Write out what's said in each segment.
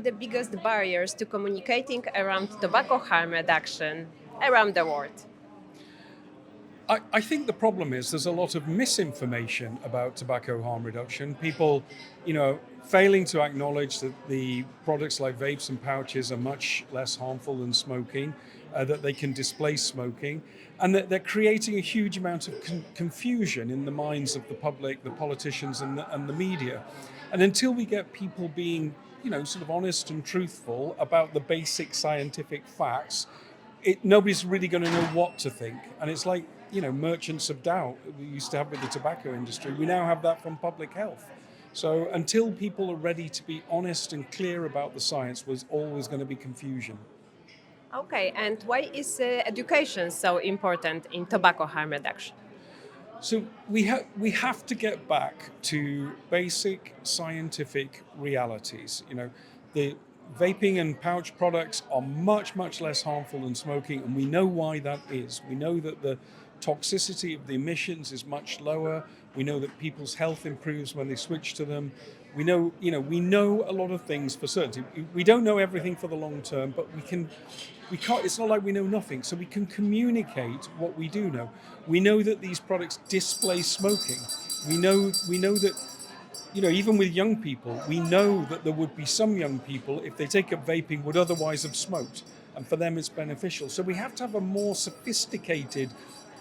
the biggest barriers to communicating around tobacco harm reduction around the world? I think the problem is there's a lot of misinformation about tobacco harm reduction. People, failing to acknowledge that the products like vapes and pouches are much less harmful than smoking, that they can displace smoking, and that they're creating a huge amount of confusion in the minds of the public, the politicians, and the media. And until we get people being, sort of honest and truthful about the basic scientific facts, nobody's really going to know what to think. And it's like, merchants of doubt we used to have with the tobacco industry. We now have that from public health. So until people are ready to be honest and clear about the science, there's always going to be confusion. Okay, and why is education so important in tobacco harm reduction? So we have to get back to basic scientific realities. The vaping and pouch products are much, much less harmful than smoking, and we know why that is. We know that the toxicity of the emissions is much lower. We know that people's health improves when they switch to them. We know a lot of things for certainty. We don't know everything for the long term, but we can't, it's not like we know nothing. So we can communicate what we do know. We know that these products displace smoking. We know that, even with young people, we know that there would be some young people, if they take up vaping, would otherwise have smoked. And for them, it's beneficial. So we have to have a more sophisticated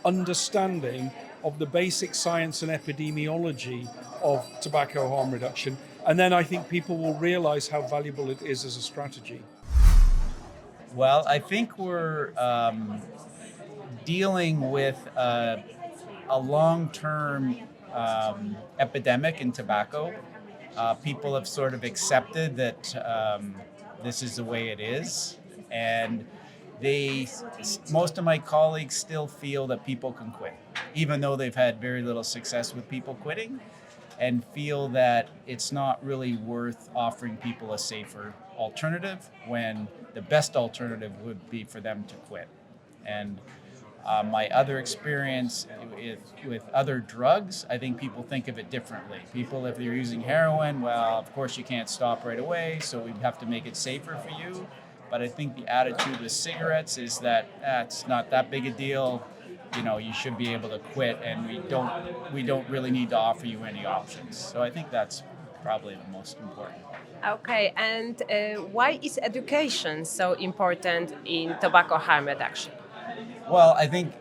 understanding of the basic science and epidemiology of tobacco harm reduction. And then I think people will realize how valuable it is as a strategy. Well, I think we're dealing with a long-term epidemic in tobacco. People have sort of accepted that this is the way it is, and most of my colleagues still feel that people can quit, even though they've had very little success with people quitting, and feel that it's not really worth offering people a safer alternative when the best alternative would be for them to quit. And my other experience with other drugs, I think people think of it differently. People, if they're using heroin, well, of course you can't stop right away, so we have to make it safer for you. But I think the attitude with cigarettes is that it's not that big a deal. You should be able to quit, and we don't really need to offer you any options. So I think that's probably the most important. Okay, and why is education so important in tobacco harm reduction? Well, I think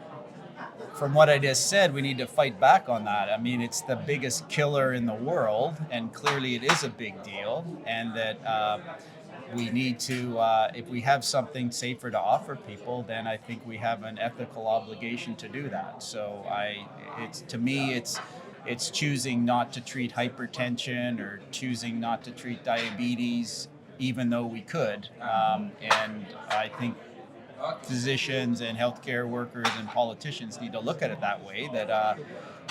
from what I just said, we need to fight back on that. I mean, it's the biggest killer in the world, and clearly it is a big deal, and that we need to, if we have something safer to offer people, then I think we have an ethical obligation to do that. So to me, it's choosing not to treat hypertension or choosing not to treat diabetes, even though we could. And I think physicians and healthcare workers and politicians need to look at it that way, that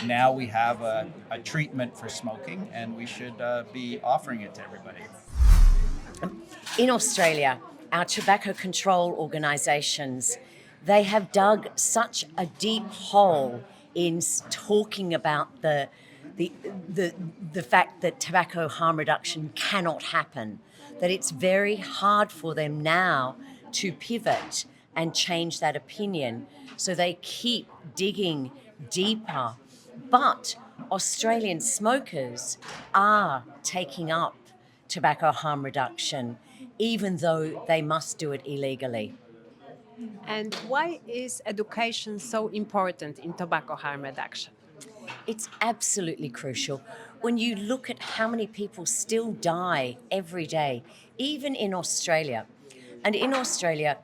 now we have a treatment for smoking, and we should be offering it to everybody. In Australia, our tobacco control organisations, they have dug such a deep hole in talking about the fact that tobacco harm reduction cannot happen, that it's very hard for them now to pivot and change that opinion. So they keep digging deeper. But Australian smokers are taking up tobacco harm reduction, even though they must do it illegally. And why is education so important in tobacco harm reduction? It's absolutely crucial. When you look at how many people still die every day, even in Australia. And in Australia,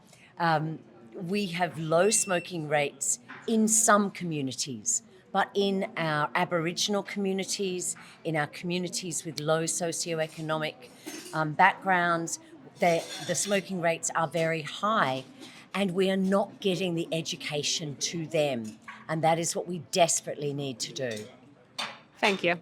we have low smoking rates in some communities, but in our Aboriginal communities, in our communities with low socioeconomic backgrounds, the smoking rates are very high, and we are not getting the education to them. And that is what we desperately need to do. Thank you.